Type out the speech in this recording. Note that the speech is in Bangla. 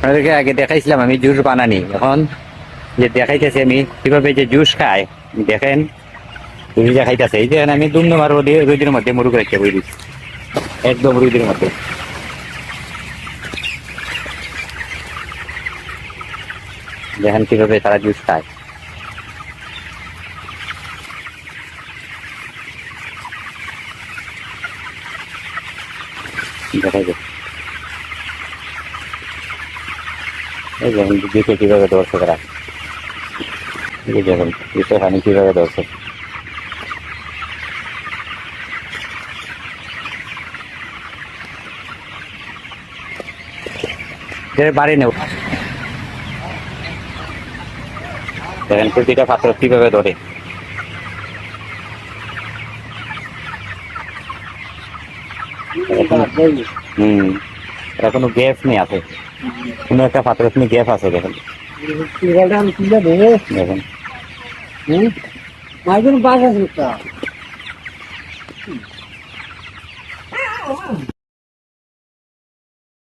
আপনাদেরকে আগে দেখাইছিলাম আমি জুস বানানি, এখন যে দেখাইতেছি আমি কিভাবে যে জুস খায় দেখেন। রুই দেখাইতেছে, এই যে আমি দুমদুমার রোদের মধ্যে মুরুগ রেখে বই দিচ্ছি, একদম রোদের মধ্যে। দেখেন কিভাবে তারা জুস খায়। দেখাই যায় এই দেখেন জুসে কিভাবে ধরছে তারা, এই দেখেন জুসে পানি কিভাবে ধরছে। বাড়ি নেব দেখেন প্রতিটা পাত্র কিভাবে ধরে। হম, এখনো গ্যাস নেই আছে, কোনো একটা পাত্র গ্যাস আছে দেখেন। দেখেন